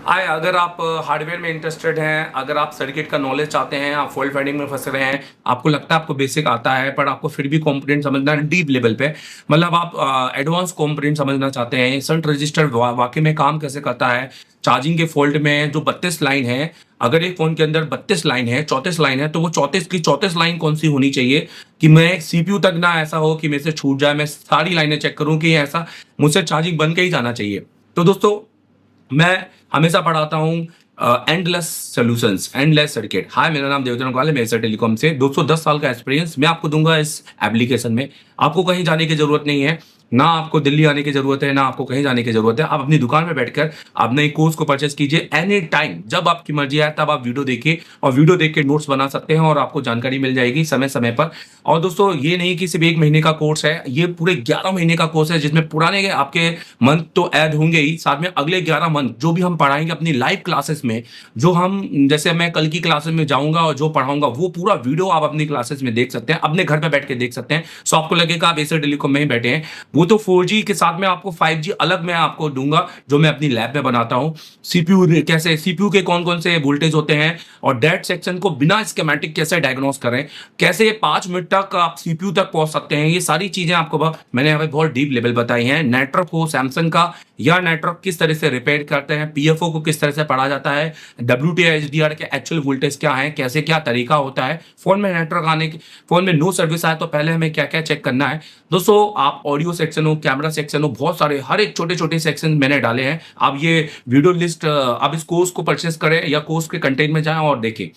हाय, अगर आप हार्डवेयर में इंटरेस्टेड हैं, अगर आप सर्किट का नॉलेज चाहते हैं, आप फॉल्ट फाइंडिंग में फंस रहे हैं, आपको लगता है आपको बेसिक आता है पर आपको फिर भी कंपोनेंट समझना है डीप लेवल पे, मतलब आप एडवांस कंपोनेंट समझना चाहते हैं, शंट रजिस्टर वाकई में काम कैसे करता है, चार्जिंग के फॉल्ट में जो 32 लाइन है, अगर एक फोन के अंदर 32 लाइन है, 34 लाइन है, तो वो 34 की 34 लाइन कौन सी होनी चाहिए कि मैं सीपीयू तक ना ऐसा हो कि मेरे से छूट जाए, मैं सारी लाइनें चेक करूं कि ऐसा मुझसे चार्जिंग बन के ही जाना चाहिए। तो दोस्तों, मैं हमेशा पढ़ाता हूँ एंडलेस सॉल्यूशंस, एंडलेस सर्किट। हाय, मेरा नाम देवचरण अग्रवाल है, मैं एसर टेलीकॉम से 210 साल का एक्सपीरियंस मैं आपको दूंगा इस एप्लीकेशन में। आपको कहीं जाने की जरूरत नहीं है, ना आपको दिल्ली आने की जरूरत है, ना आपको कहीं जाने की जरूरत है। आप अपनी दुकान में बैठकर अपने कोर्स को परचेस कीजिए एनी टाइम, जब आपकी मर्जी आए तब आप वीडियो देखिए और वीडियो देख के नोट्स बना सकते हैं और आपको जानकारी मिल जाएगी समय समय पर। और दोस्तों, ये नहीं कि सिर्फ 1 महीने का कोर्स है, ये पूरे 11 महीने का कोर्स है, जिसमें पुराने आपके मंथ तो ऐड होंगे ही, साथ में अगले 11 मंथ जो भी हम पढ़ाएंगे अपनी लाइव क्लासेस में, जो हम जैसे मैं कल की क्लासेस में जाऊंगा और जो पढ़ाऊंगा वो पूरा वीडियो आप अपनी क्लासेस में देख सकते हैं, अपने घर पे बैठ के देख सकते हैं। सो आपको लगेगा आप एसर टेलीकॉम में ही बैठे हैं। वो तो 4G के साथ में आपको 5G अलग मैं आपको दूंगा, जो मैं अपनी लैब में बनाता हूँ। सीपीयू कैसे, सीपीयू के कौन कौन से वोल्टेज होते हैं और डेट सेक्शन को बिना स्कीमेटिक कैसे डायग्नोस करें, कैसे 5 मिनट तक आप सीपीयू तक पहुंच सकते हैं, ये सारी चीजें आपको मैंने यहाँ पे बहुत डीप लेवल बताई हैं। नेटवर्क हो सैमसंग का, या नेटवर्क किस तरह से रिपेयर करते हैं, पीएफओ को किस तरह से पढ़ा जाता है, डब्ल्यूटीआई एचडीआर के एक्चुअल वोल्टेज क्या है, कैसे क्या तरीका होता है, फोन में नेटवर्क आने के, फोन में नो सर्विस आए तो पहले हमें क्या क्या चेक करना है। दोस्तों, आप ऑडियो सेक्शन हो, कैमरा सेक्शन हो, बहुत सारे हर एक छोटे छोटे सेक्शन मैंने डाले हैं। आप ये वीडियो लिस्ट, आप इस कोर्स को परचेस करें या कोर्स के कंटेंट में जाएं और देखें।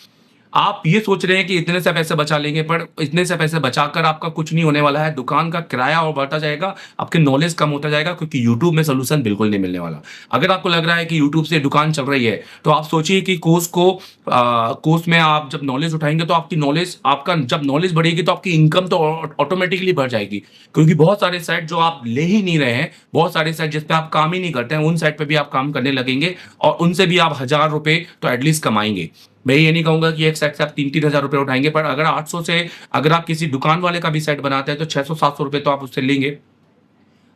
आप ये सोच रहे हैं कि इतने से पैसे बचा लेंगे, पर इतने से पैसे बचाकर आपका कुछ नहीं होने वाला है। दुकान का किराया और बढ़ता जाएगा, आपके नॉलेज कम होता जाएगा, क्योंकि यूट्यूब में सोल्यूशन बिल्कुल नहीं मिलने वाला। अगर आपको लग रहा है कि यूट्यूब से दुकान चल रही है, तो आप सोचिए कि कोर्स में आप जब नॉलेज उठाएंगे तो आपकी नॉलेज, आपका जब नॉलेज बढ़ेगी तो आपकी इनकम तो ऑटोमेटिकली बढ़ जाएगी। क्योंकि बहुत सारे साइट जो आप ले ही नहीं रहे हैं, बहुत सारे साइट जिस पे आप काम ही नहीं करते हैं, उन साइट पे भी आप काम करने लगेंगे और उनसे भी आप 1000 रुपए तो एटलीस्ट कमाएंगे। मैं ये नहीं कहूंगा कि एक सेट से आप 3-3 हज़ार रुपए उठाएंगे, पर अगर 800 से, अगर आप किसी दुकान वाले का भी सेट बनाते हैं तो 600-700 रुपए तो आप उससे लेंगे।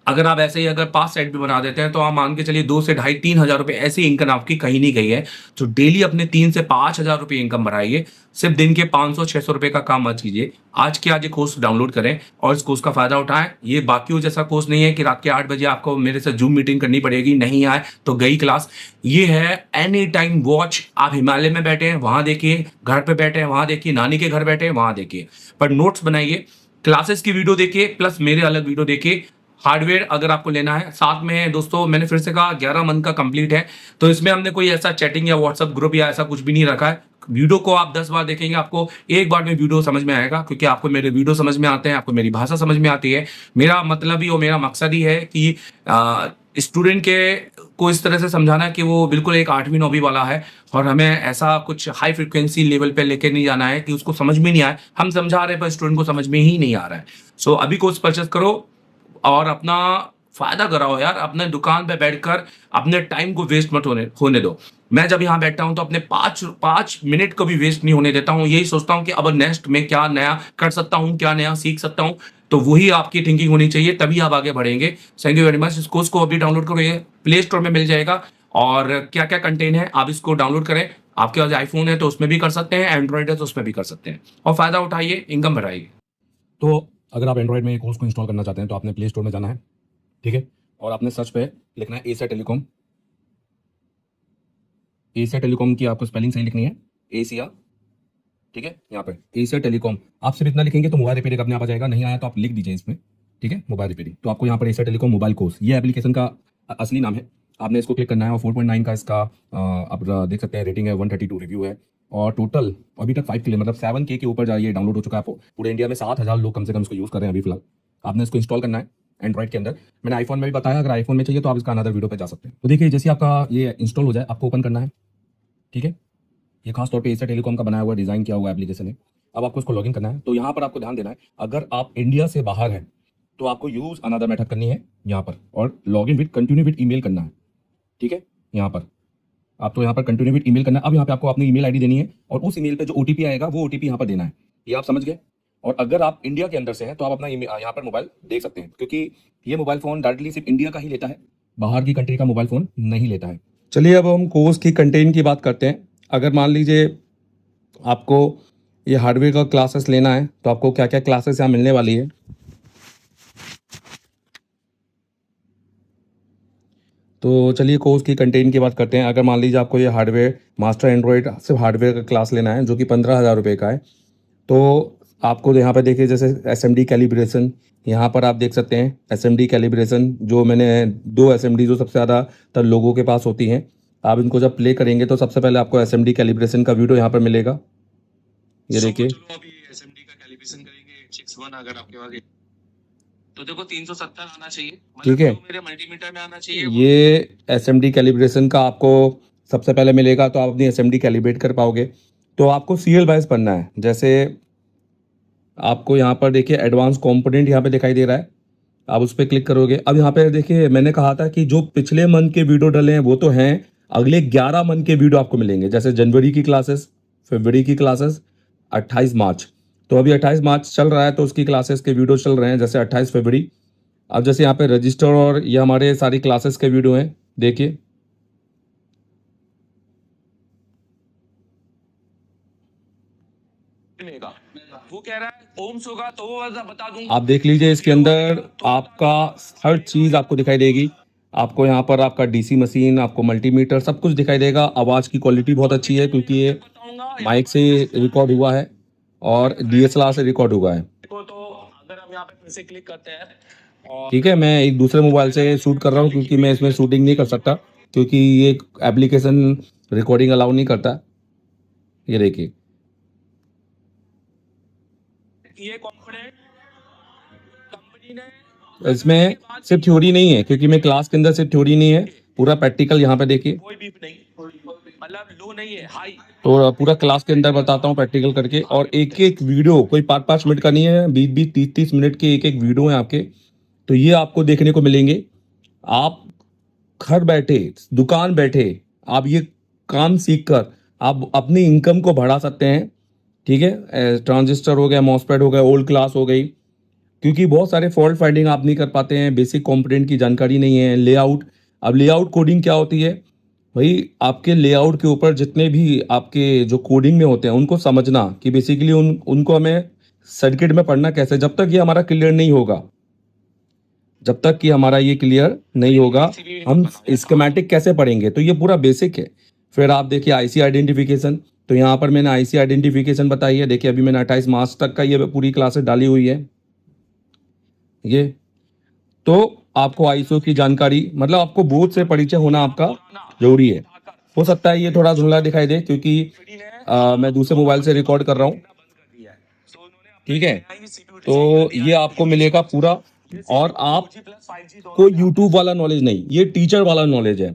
अगर आप ऐसे ही अगर 5 सेट भी बना देते हैं तो आप मान के चलिए 2 से ढाई 3 हज़ार रुपए ऐसी इनकम आपकी कहीं नहीं गई है। तो डेली अपने 3 से 5 हज़ार रुपए इनकम बढ़ाइए। सिर्फ दिन के 500-600 रुपए का काम मत कीजिए। आज के आज ये कोर्स डाउनलोड करें और इस कोर्स का फायदा उठाएं। ये बाकियों जैसा कोर्स नहीं है कि रात के 8 बजे आपको मेरे से जूम मीटिंग करनी पड़ेगी, नहीं आए तो गई क्लास। ये है एनी टाइम वॉच। आप हिमालय में बैठे हैं वहां देखिए, घर पे बैठे हैं वहां देखिए, नानी के घर बैठे हैं वहां देखिए, पर नोट्स बनाइए, क्लासेस की वीडियो देखिए, प्लस मेरे अलग वीडियो देखिए। हार्डवेयर अगर आपको लेना है, साथ में दोस्तों मैंने फिर से कहा 11 मंथ का कंप्लीट है, तो इसमें हमने कोई ऐसा चैटिंग या व्हाट्सएप ग्रुप या ऐसा कुछ भी नहीं रखा है। वीडियो को आप 10 बार देखेंगे, आपको एक बार में वीडियो समझ में आएगा, क्योंकि आपको मेरे वीडियो समझ में आते हैं, आपको मेरी भाषा समझ में आती है। मेरा मतलब ही और मेरा मकसद ही है कि स्टूडेंट के को इस तरह से समझाना कि वो बिल्कुल एक 8वीं 9वीं वाला है, और हमें ऐसा कुछ हाई फ्रिक्वेंसी लेवल पे लेके नहीं जाना है कि उसको समझ में नहीं आए। हम समझा रहे हैं पर स्टूडेंट को समझ में ही नहीं आ रहा है। सो अभी कोर्स परचेस करो और अपना फायदा कराओ यार। अपने दुकान पे बैठकर अपने टाइम को वेस्ट मत होने दो। मैं जब यहाँ बैठता हूँ तो अपने 5 मिनट को भी वेस्ट नहीं होने देता हूँ। यही सोचता हूँ कि अब नेक्स्ट में क्या नया कर सकता हूँ, क्या नया सीख सकता हूँ। तो वही आपकी थिंकिंग होनी चाहिए, तभी आप आगे बढ़ेंगे। Thank you very much. इस कोर्स को अभी डाउनलोड करो, ये प्ले स्टोर में मिल जाएगा। और क्या क्या कंटेंट है आप इसको डाउनलोड करें। आपके पास आईफोन है तो उसमें भी कर सकते हैं, एंड्रॉइड है तो उसमें भी कर सकते हैं, और फायदा उठाइए, इनकम बढ़ाइए। तो अगर आप एंड्रॉइड में ये कोर्स को इंस्टॉल करना चाहते हैं तो आपने प्ले स्टोर में जाना है, ठीक है, और आपने सर्च पे लिखना है एशिया टेलीकॉम। एशिया टेलीकॉम की आपको स्पेलिंग सही लिखनी है, एशिया, ठीक है, यहाँ पे एशिया टेलीकॉम। आप सिर्फ इतना लिखेंगे तो मोबाइल रिपेयरिंग अपने आप आ जाएगा, नहीं आया तो आप लिख दीजिए इसमें, ठीक है, मोबाइल रिपेयरिंग। तो आपको यहाँ पर एशिया टेलीकॉम मोबाइल कोर्स, ये एप्लीकेशन का असली नाम है। आपने इसको क्लिक करना है और 4.9 का इसका आप देख सकते हैं रेटिंग है, 132 रिव्यू है, और टोटल अभी तक 5 के मतलब 7K के ऊपर जाइए डाउनलोड हो चुका है। आपको पूरे इंडिया में 7,000 लोग कम से कम इसको यूज़ कर रहे हैं अभी फिलहाल। आपने इसको इंस्टॉल करना है एंड्रॉइड के अंदर। मैंने आईफोन में भी बताया, अगर आईफोन में चाहिए तो आप इसका अनदर वीडियो पे जा सकते हैं। तो देखिए, जैसे आपका ये इंस्टॉल हो जाए आपको ओपन करना है, ठीक है। ये खास तौर पे एशिया टेलीकॉम का बनाया हुआ, डिजाइन किया हुआ एप्लीकेशन है। अब आपको इसको लॉगिन करना है। तो यहाँ पर आपको ध्यान देना है, अगर आप इंडिया से बाहर हैं तो आपको यूज अनदर मेथड करनी है यहाँ पर, और login with continue with email करना है, ठीक है। यहाँ पर आपको यहाँ पर कंटिन्यू विद ईमेल करना है। अब यहाँ पे आपको अपनी ईमेल आईडी देनी है और उस ईमेल पे जो ओटीपी आएगा वो ओटीपी यहाँ पर देना है। ये आप समझ गए। और अगर आप इंडिया के अंदर से हैं तो आप अपना यहाँ पर मोबाइल देख सकते हैं, क्योंकि ये मोबाइल फोन डायरेक्टली सिर्फ इंडिया का ही लेता है, बाहर की कंट्री का मोबाइल फोन नहीं लेता है। चलिए अब हम कोर्स की कंटेंट की बात करते हैं। अगर मान लीजिए आपको ये हार्डवेयर का क्लासेस लेना है तो आपको क्या क्या क्लासेस यहाँ मिलने वाली है। तो चलिए कोर्स की कंटेंट की बात करते हैं। अगर मान लीजिए आपको ये हार्डवेयर मास्टर एंड्रॉयड सिर्फ हार्डवेयर का क्लास लेना है जो कि 15,000 रुपये का है, तो आपको यहाँ पे देखिए जैसे SMD कैलिब्रेशन, यहाँ पर आप देख सकते हैं SMD कैलिब्रेशन, जो मैंने 2 SMD जो सबसे ज़्यादातर लोगों के पास होती हैं, आप इनको जब प्ले करेंगे तो सबसे पहले आपको SMD कैलिब्रेशन का वीडियो यहाँ पर मिलेगा। ये देखिए, चलो अभी एसएमडी का कैलिब्रेशन करेंगे 6.1 अगर आपके पास तो देखो 370 आना चाहिए, ठीक है। जो मेरे मल्टीमीटर में आना चाहिए ये SMD कैलिब्रेशन का आपको सबसे पहले मिलेगा, तो आप अपनी SMD कैलिब्रेट कर पाओगे। तो आपको सीरियल वाइज पढ़ना है। जैसे आपको यहाँ पर देखिए एडवांस कंपोनेंट यहाँ पे दिखाई दे रहा है, आप उस पर क्लिक करोगे। अब यहाँ पे देखिए मैंने कहा था कि जो पिछले मंथ के वीडियो डले हैं वो तो हैं, अगले 11 मंथ के वीडियो आपको मिलेंगे। जैसे जनवरी की क्लासेस, फरवरी की क्लासेस, 28 मार्च। तो अभी 28 मार्च चल रहा है तो उसकी क्लासेस के वीडियो चल रहे हैं, जैसे 28 फरवरी। अब जैसे यहाँ पे रजिस्टर और ये हमारे सारी क्लासेस के वीडियो हैं, देखिए वो कह रहा है ओम्स होगा तो वो बता दूंगा। आप देख लीजिए इसके अंदर आपका हर चीज़ आपको दिखाई देगी। आपको यहाँ पर आपका DC मशीन, आपको मल्टीमीटर, सब कुछ दिखाई देगा। आवाज़ की क्वालिटी बहुत अच्छी है क्योंकि ये माइक से रिकॉर्ड हुआ है और DSLR से रिकॉर्ड हुआ है। तो अगर हम यहाँ पे फिर से क्लिक करते हैं ठीक है, मैं एक दूसरे मोबाइल से शूट कर रहा हूँ क्योंकि मैं इसमें शूटिंग नहीं कर सकता, क्योंकि ये एप्लीकेशन रिकॉर्डिंग अलाउ नहीं करता। ये देखिए, ये कंपोनेंट कंपनी ने इसमें सिर्फ थ्योरी नहीं है, क्योंकि मैं क्लास के अंदर सिर्फ थ्योरी नहीं है, पूरा प्रैक्टिकल यहाँ पे देखिए। कोई भी नहीं, मतलब लो नहीं है, हाई। तो पूरा क्लास के अंदर बताता हूँ प्रैक्टिकल करके, और एक एक वीडियो कोई 5-5 मिनट का नहीं है, 20-20, 30-30 मिनट के एक एक वीडियो है आपके। तो ये आपको देखने को मिलेंगे। आप घर बैठे, दुकान बैठे, आप ये काम सीख कर आप अपनी इनकम को बढ़ा सकते हैं। ठीक है, ट्रांजिस्टर हो गया, मॉसफेट हो गया, ओल्ड क्लास हो गई, क्योंकि बहुत सारे फॉल्ट फाइंडिंग आप नहीं कर पाते हैं, बेसिक कंपोनेंट की जानकारी नहीं है, लेआउट। अब लेआउट कोडिंग क्या होती है भाई, आपके लेआउट के ऊपर जितने भी आपके जो कोडिंग में होते हैं उनको समझना कि बेसिकली उनको हमें सर्किट में पढ़ना कैसे। जब तक ये हमारा क्लियर नहीं होगा, जब तक कि हमारा ये क्लियर नहीं होगा, हम स्कीमेटिक कैसे पढ़ेंगे। तो ये पूरा बेसिक है। फिर आप देखिए IC आइडेंटिफिकेशन, तो यहाँ पर मैंने IC आइडेंटिफिकेशन बताई है। देखिए अभी मैंने 28 मार्च तक का ये पूरी क्लासेस डाली हुई है। ये तो आपको ISO की जानकारी, मतलब आपको बोर्ड से परिचय होना आपका जरूरी है। हो सकता है ये थोड़ा धुंधला दिखाई दे क्योंकि मैं दूसरे मोबाइल से रिकॉर्ड कर रहा हूँ। ठीक है, तो ये आपको मिलेगा पूरा, और आप कोई यूट्यूब वाला नॉलेज नहीं, ये टीचर वाला नॉलेज है।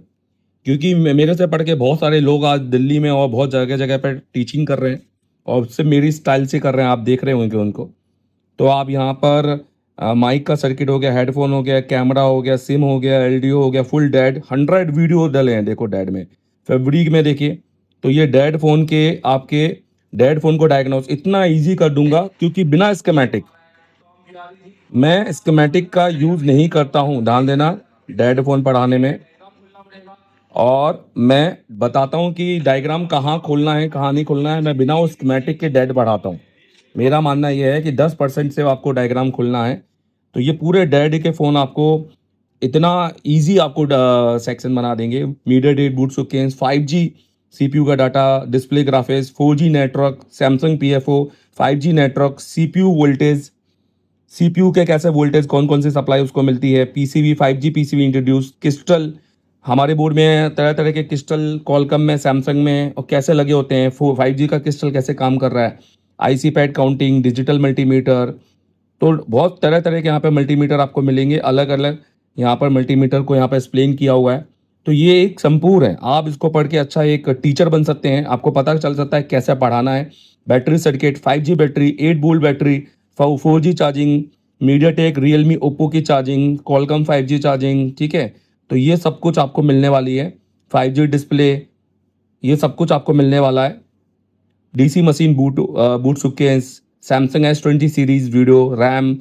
क्योंकि मेरे से पढ़ के बहुत सारे लोग आज दिल्ली में और बहुत जगह जगह पर टीचिंग कर रहे हैं, और उससे मेरी स्टाइल से कर रहे हैं, आप देख रहे होंगे उनको। तो आप यहाँ पर माइक का सर्किट हो गया, हेडफोन हो गया, कैमरा हो गया, सिम हो गया, LDO हो गया, फुल डेड 100 वीडियो डले हैं। देखो डेड में, फरवरी में देखिए, तो ये डेड फोन के आपके डेड फोन को डायग्नोस इतना इजी कर दूंगा, क्योंकि बिना स्कीमेटिक, मैं स्कीमेटिक का यूज नहीं करता हूँ, ध्यान देना, डेड फोन पढ़ाने में। और मैं बताता हूँ कि डायग्राम कहाँ खोलना है कहाँ नहीं खोलना है, मैं बिना उस स्कीमेटिक के डेड पढ़ाता हूँ। मेरा मानना यह है कि 10% से आपको डायग्राम खोलना है। तो ये पूरे डेड के फ़ोन आपको इतना इजी आपको सेक्शन बना देंगे। मीडियाटेक बूटसुकेंस, 5G CPU का data, display graphics, 4G network, Samsung PFO, 5G network, CPU voltage, CPU के कैसे वोल्टेज, कौन कौन सी सप्लाई उसको मिलती है, PCB, 5G PCB introduce, crystal, हमारे बोर्ड में तरह तरह के क्रिस्टल, कॉलकम में, सैमसंग में, और कैसे लगे होते हैं, 5G का क्रिस्टल कैसे काम कर रहा है, IC pad counting, digital multimeter. तो बहुत तरह तरह के यहाँ पे मल्टीमीटर आपको मिलेंगे, अलग अलग यहाँ पर मल्टीमीटर को यहाँ पर एक्सप्लेन किया हुआ है। तो ये एक संपूर्ण है, आप इसको पढ़ के अच्छा एक टीचर बन सकते हैं, आपको पता चल सकता है कैसे पढ़ाना है। Battery circuit, 5G battery, 8 volt battery, 4G charging, MediaTek, Realme, Oppo की चार्जिंग, कॉलकम 5G चार्जिंग। ठीक है, तो ये सब कुछ आपको मिलने वाली है। 5G डिस्प्ले, ये सब कुछ आपको मिलने वाला है। DC machine, boot sequence, Samsung S20 series video, RAM,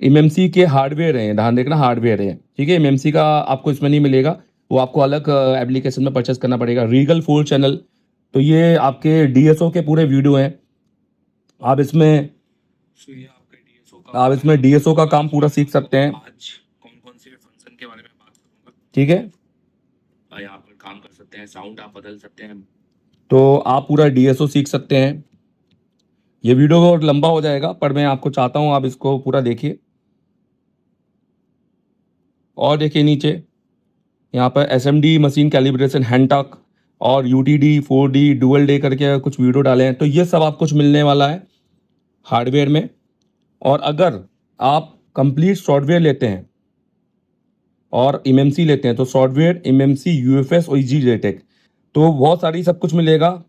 MMC के हार्डवेयर हैं, ध्यान देखना हार्डवेयर है। ठीक है, MMC का आपको इसमें नहीं मिलेगा, वो आपको अलग एप्लीकेशन में परचेस करना पड़ेगा। रीगल 4 चैनल, तो ये आपके डीएसओ के पूरे वीडियो हैं। आप इसमें So, ये आपका DSO का आप इसमें डीएसओ का काम पूरा सीख सकते हैं। आज कौन कौन से फंक्शन के बारे में बात करूंगा। ठीक है, यहाँ पर काम कर सकते हैं, साउंड आप बदल सकते हैं। तो आप पूरा डीएसओ सीख सकते हैं। ये वीडियो बहुत लंबा हो जाएगा, पर मैं आपको चाहता हूँ आप इसको पूरा देखिए। और देखिए नीचे यहाँ पर एसएमडी मशीन कैलिब्रेशन, हैंडटक और यूटीडी 4D डुअल डे करके कुछ वीडियो डाले हैं। तो ये सब आप कुछ मिलने वाला है हार्डवेयर में। और अगर आप कंप्लीट सॉफ्टवेयर लेते हैं और एमएमसी लेते हैं, तो सॉफ्टवेयर एमएमसी यूएफएस और ईजीजेटेक, तो बहुत सारी सब कुछ मिलेगा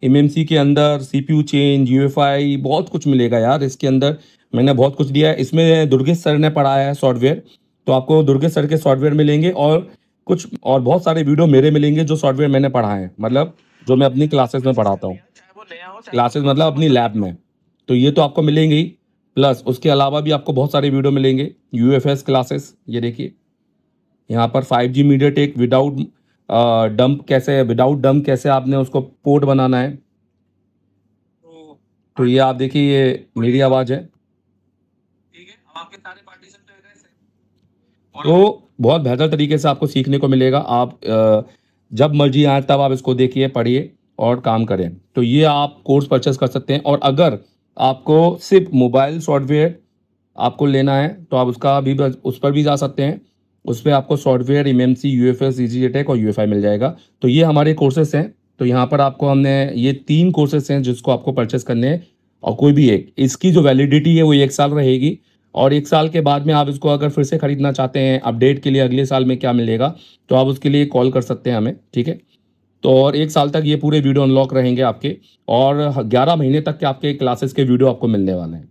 एमएमसी के अंदर। सीपीयू चेंज, यूएफआई, बहुत कुछ मिलेगा यार इसके अंदर। मैंने बहुत कुछ दिया है इसमें। दुर्गेश सर ने पढ़ाया है सॉफ्टवेयर, तो आपको दुर्गेश सर के सॉफ्टवेयर मिलेंगे और कुछ और बहुत सारे वीडियो मेरे मिलेंगे जो सॉफ्टवेयर मैंने पढ़ा है, मतलब जो मैं अपनी क्लासेस में पढ़ाता हूँ। क्लासेस मतलब अपनी लैब में। तो ये तो आपको मिलेंगे ही, प्लस उसके अलावा भी आपको बहुत सारे वीडियो मिलेंगे यूएफएस क्लासेस। ये देखिए यहाँ पर 5G मीडियाटेक विदाउट डंप कैसे आपने उसको पोर्ट बनाना है। तो ये आप देखिए, ये मेरी आवाज़ है। ठीक है, अब आपके सारे पार्टीशन तो है ऐसे। तो बहुत बेहतर तरीके से आपको सीखने को मिलेगा। आप जब मर्जी आए तब आप इसको देखिए, पढ़िए और काम करें। तो ये आप कोर्स परचेस कर सकते हैं। और अगर आपको सिर्फ मोबाइल सॉफ्टवेयर आपको लेना है तो आप उस पर भी जा सकते हैं। उस पर आपको सॉफ्टवेयर एमएमसी यूएफएस ईजीजेटेक और यूएफआई मिल जाएगा। तो ये हमारे कोर्सेस हैं। तो यहाँ पर आपको हमने ये 3 कोर्सेस हैं जिसको आपको परचेस करने हैं, और कोई भी एक, इसकी जो वैलिडिटी है वो 1 साल रहेगी। और 1 साल के बाद में आप इसको अगर फिर से खरीदना चाहते हैं अपडेट के लिए, अगले साल में क्या मिलेगा, तो आप उसके लिए कॉल कर सकते हैं हमें। ठीक है, तो और 1 साल तक ये पूरे वीडियो अनलॉक रहेंगे आपके, और 11 महीने तक के आपके क्लासेस के वीडियो आपको मिलने वाले हैं।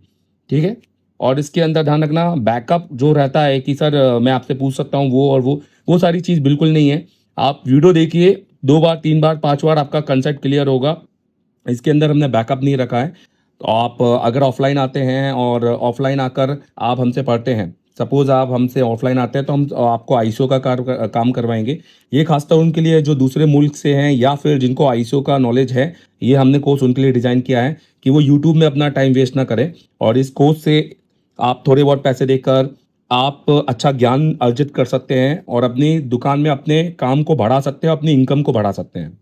ठीक है, और इसके अंदर ध्यान रखना, बैकअप जो रहता है कि सर मैं आपसे पूछ सकता हूँ वो और वो सारी चीज़ बिल्कुल नहीं है। आप वीडियो देखिए 2 बार 3 बार 5 बार, आपका कंसेप्ट क्लियर होगा। इसके अंदर हमने बैकअप नहीं रखा है। तो आप अगर ऑफलाइन आते हैं और ऑफलाइन आकर आप हमसे पढ़ते हैं, सपोज आप हमसे ऑफलाइन आते हैं, तो हम आपको आईसीओ का काम करवाएंगे। ये खासतौर उनके लिए जो दूसरे मुल्क से हैं या फिर जिनको आईसीओ का नॉलेज है, ये हमने कोर्स उनके लिए डिज़ाइन किया है कि वो यूट्यूब में अपना टाइम वेस्ट ना करें। और इस कोर्स से आप थोड़े बहुत पैसे देकर आप अच्छा ज्ञान अर्जित कर सकते हैं और अपनी दुकान में अपने काम को बढ़ा सकते हैं, अपनी इनकम को बढ़ा सकते हैं।